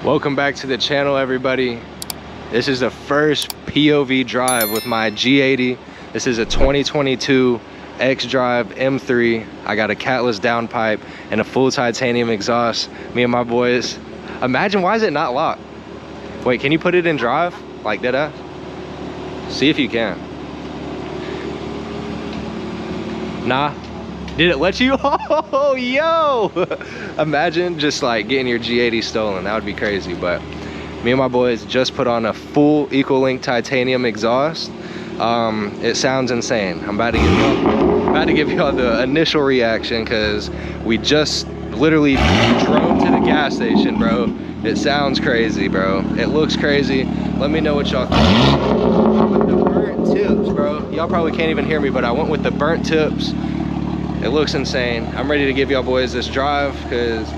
Welcome back to the channel, everybody. This is the first POV drive with my G80. This is a 2022 X-Drive M3. I got a Catless downpipe and a full titanium exhaust. Me and my boys. Imagine, why is it not locked? Wait, can you put it in drive? Like that? See if you can. Nah. Did it let you? Oh, yo! Imagine just like getting your G80 stolen. That would be crazy. But me and my boys just put on a full EcoLink titanium exhaust. It sounds insane. I'm about to give y'all the initial reaction because we just literally drove to the gas station, bro. It sounds crazy, bro. It looks crazy. Let me know what y'all think. With the burnt tips, bro. Y'all probably can't even hear me, but I went with the burnt tips. It looks insane. I'm ready to give y'all boys this drive because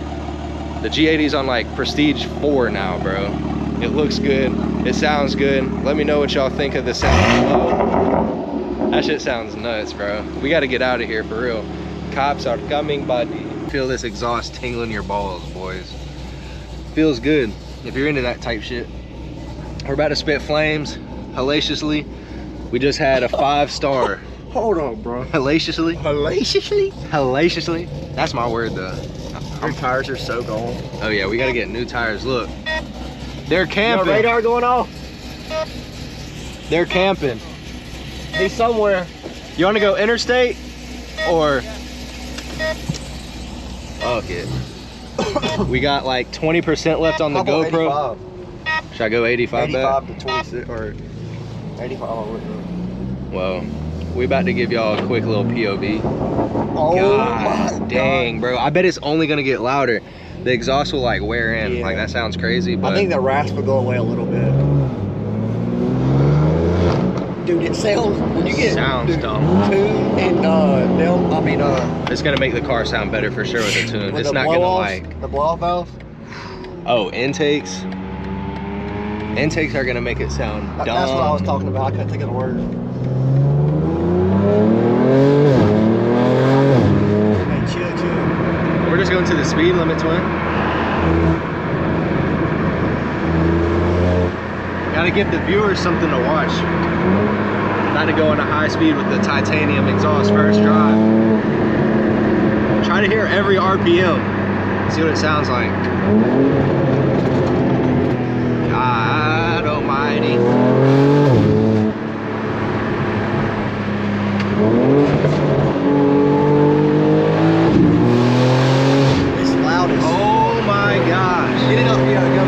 the G80's on like Prestige 4 now, bro. It looks good. It sounds good. Let me know what y'all think of the sound below. That shit sounds nuts, bro. We got to get out of here for real. Cops are coming, buddy. Feel this exhaust tingling your balls, boys. Feels good if you're into that type shit. We're about to spit flames hellaciously. We just had a 5-star. Hold on, bro. Hellaciously? Hellaciously? Hellaciously? That's my word, though. Our tires are so gone. Oh, yeah, we got to get new tires. Look. They're camping. Your radar going off? They're camping. He's somewhere. You want to go interstate? Or... Fuck it. We got like 20% left on the GoPro. 85. Should I go 85 back? 85 to 26, or 85. Well, we about to give y'all a quick little POV. Oh God, my dang, God. bro. I bet it's only gonna get louder. The exhaust will like wear in. Yeah. Like, that sounds crazy, but I think the rasp will go away a little bit. Dude, it sounds, when you get sounds dumb. tune and down, I mean it's gonna make the car sound better for sure with the tune. It's not gonna like the blow-off valves. Oh, intakes. Intakes are gonna make it sound dumb. That's what I was talking about. I couldn't think of the word. Hey, chill. We're just going to the speed limit, twin. Gotta give the viewers something to watch. About to go on a high speed with the titanium exhaust first drive. Try to hear every RPM. See what it sounds like. God almighty. It's loud as Oh my gosh. Get it up, yeah, go.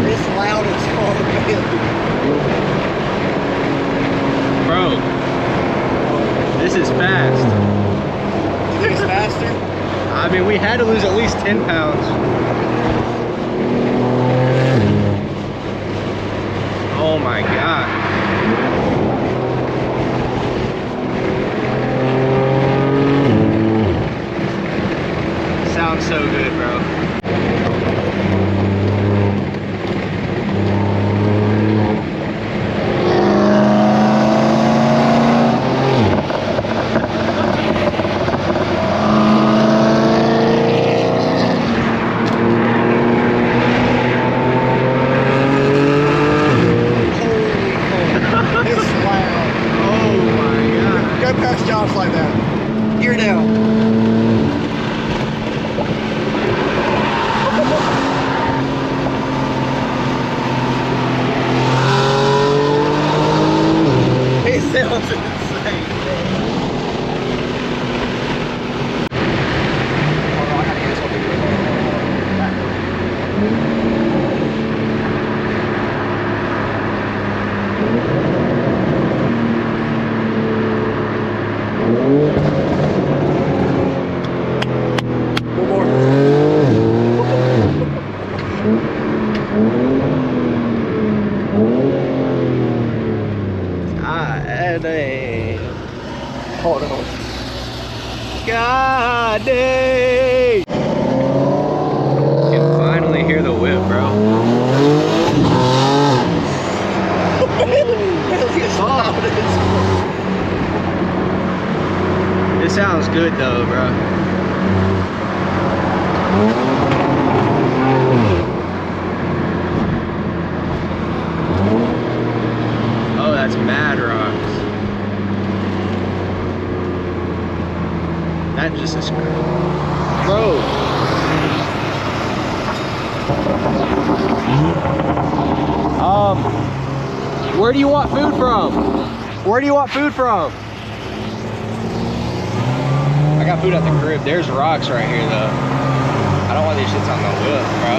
It's loud as fuck, man. Bro, this is fast. You think it's faster? I mean, we had to lose at least 10 pounds. Oh my God. Sounds so good, bro. Jobs like that. Gear down. It sounds insane. Hold on, I gotta get something. Hold on. God dang! Can finally hear the whip, bro. It sounds good though, bro. Oh, that's mad rocks. That just is crazy. Bro. Where do you want food from? Where do you want food from? I got food at the crib. There's rocks right here though. I don't want these shits on the whip, bro.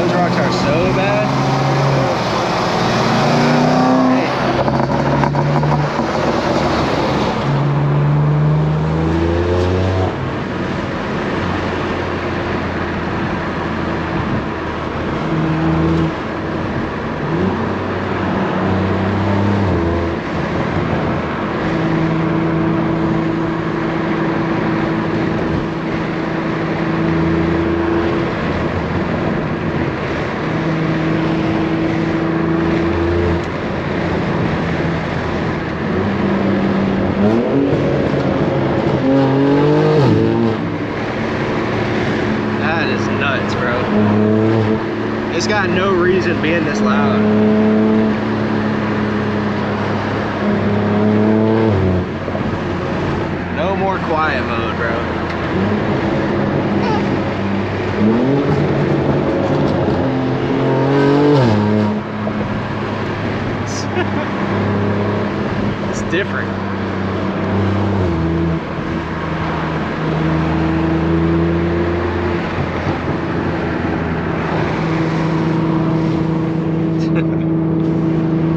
Those rocks are so bad. That is nuts, bro. It's got no reason being this loud. No more quiet mode, bro. It's different.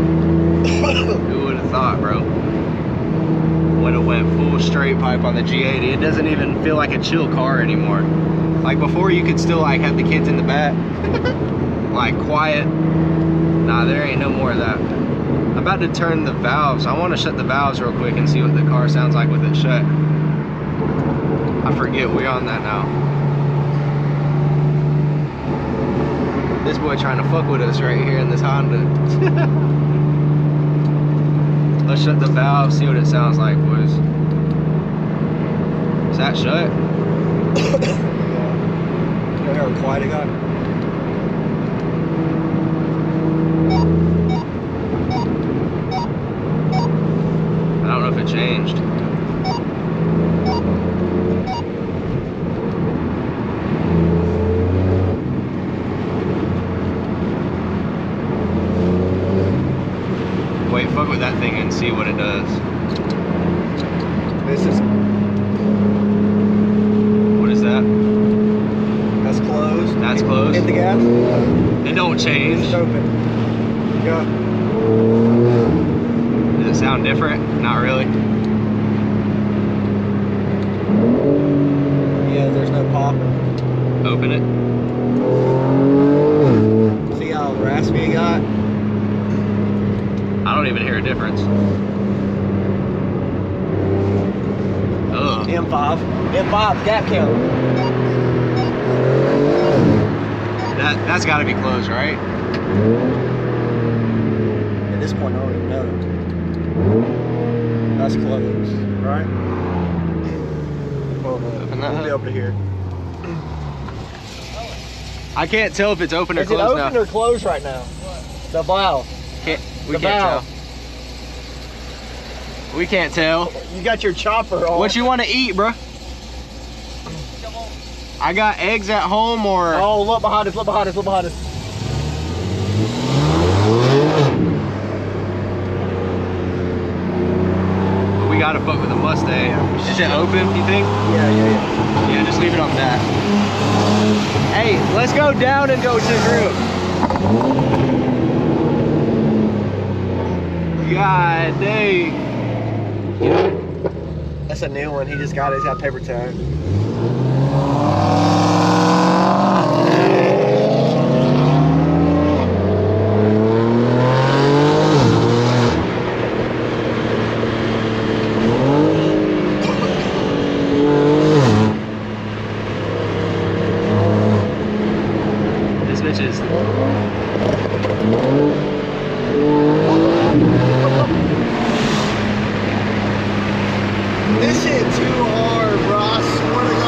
Who would have thought, bro? When it went full straight pipe on the G80, it doesn't even feel like a chill car anymore. Like before, you could still like have the kids in the back, like quiet. Nah, there ain't no more of that. I'm about to turn the valves. I want to shut the valves real quick and see what the car sounds like with it shut. I forget we're on that now. This boy trying to fuck with us right here in this Honda. Let's shut the valve, see what it sounds like, boys. Is that shut? You know how quiet it got? I don't know if it changed. Wait, fuck with that thing and see what it does. This is, What is that? that's closed. That's closed? Hit the gas. It don't change. It's open. Yeah. Does it sound different? Not really. Yeah, there's no popping. Open it. See how raspy it got? I don't even hear a difference. Ugh. M5. M5 gap count. That's got to be closed, right? At this point, I don't even know. That's closed, right? Well, Open that we'll be up. able to hear. I can't tell if it's open or Is it closed open now. or closed right now? The valve. We The can't valve. tell. We can't tell. You got your chopper on. What you want to eat, bro? I got eggs at home or... Oh, look behind us, look behind us, look behind us. We gotta fuck with the Mustang. Is it open, you think? Yeah. Yeah, just leave it on that. Hey, let's go down and go to the group. God dang. That's a new one. He just got it. He's got paper tag. This bitch is... This shit too hard, bro. I swear to God.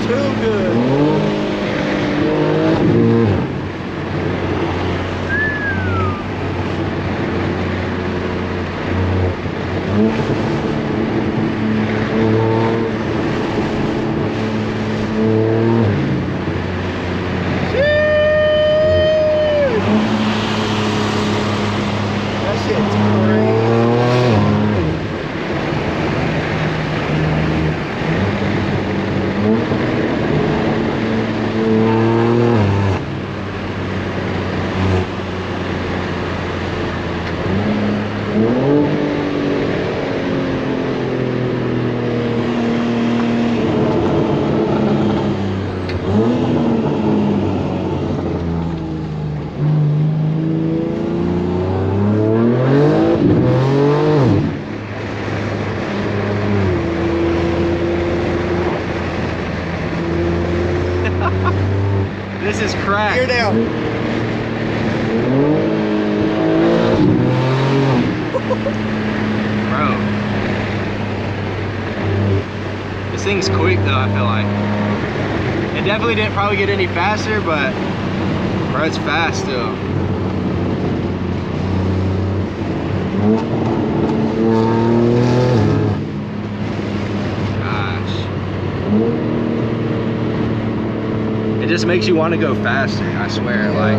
too good. This is crack. Gear down. Bro. This thing's quick though, I feel like. It definitely didn't probably get any faster, but bro, it's fast still. It just makes you want to go faster, I swear, like.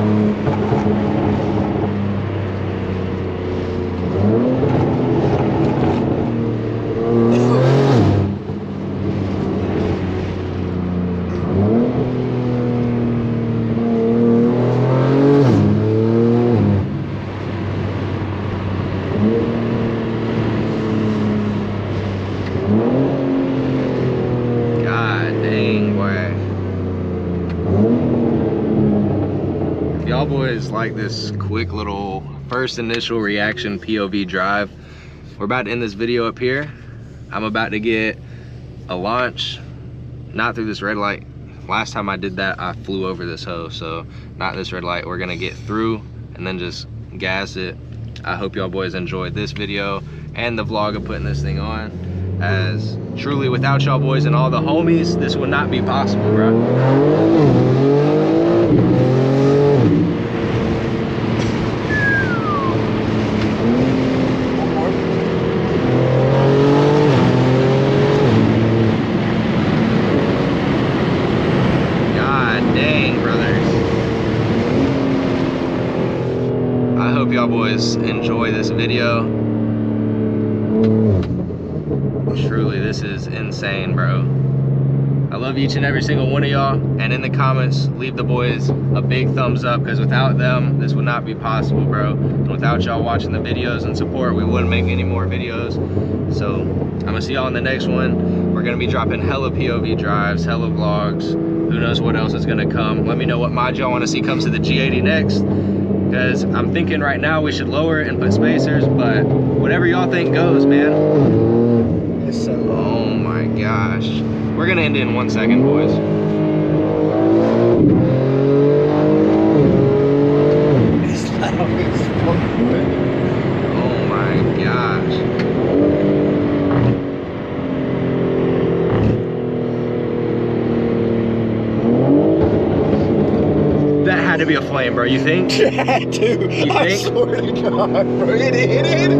God dang, boy. Y'all boys like this quick little first initial reaction POV drive. We're about to end this video up here. I'm about to get a launch, not through this red light. Last time I did that, I flew over this hoe, so not this red light. We're gonna get through and then just gas it. I hope y'all boys enjoyed this video and the vlog of putting this thing on, as truly without y'all boys and all the homies, this would not be possible, bro. Y'all boys enjoy this video. Truly, this is insane, bro. I love each and every single one of y'all, and in the comments leave the boys a big thumbs up, because without them this would not be possible, bro. And without y'all watching the videos and support, we wouldn't make any more videos. So I'm gonna see y'all in the next one. We're gonna be dropping hella POV drives, hella vlogs, who knows what else is gonna come. Let me know what mod y'all want to see comes to the G80 next, because I'm thinking right now we should lower it and put spacers, but whatever y'all think goes, man. Oh my gosh. We're gonna end it in 1 second, boys. It's loud as fuck. Oh my gosh. That had to be a flame, bro. You think? Yeah, dude. You I think? swear to God, bro. It hit it.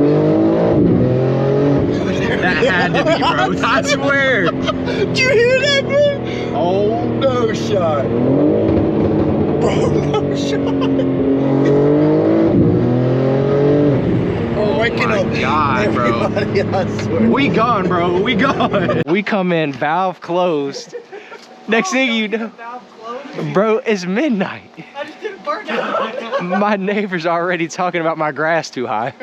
That had to be, bro. I swear. Did you hear that, bro? Oh, No shot. Bro, no shot. oh my God, bro. I swear. We gone, bro. We gone. We come in valve closed. Next thing you know, bro, it's midnight. I just did a burnout. My neighbor's already talking about my grass too high.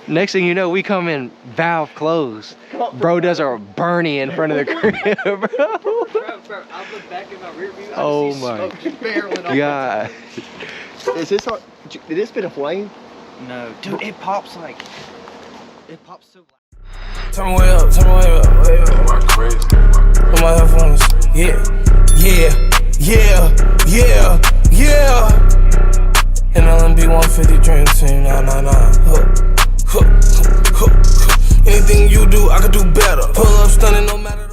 Next thing you know, we come in valve closed. Bro does a Bernie in front of the crib, bro. Bro, I'll look back in my rear view. Oh my God. Is this how, did this been a flame? No, dude, it pops like, it pops so loud. Turn my way up, turn my way up, way up. Put my headphones, yeah, yeah, yeah, yeah, yeah. And LMB 150 dream team, nah, nah, nah. Anything you do, I could do better. Pull up, stunning, no matter.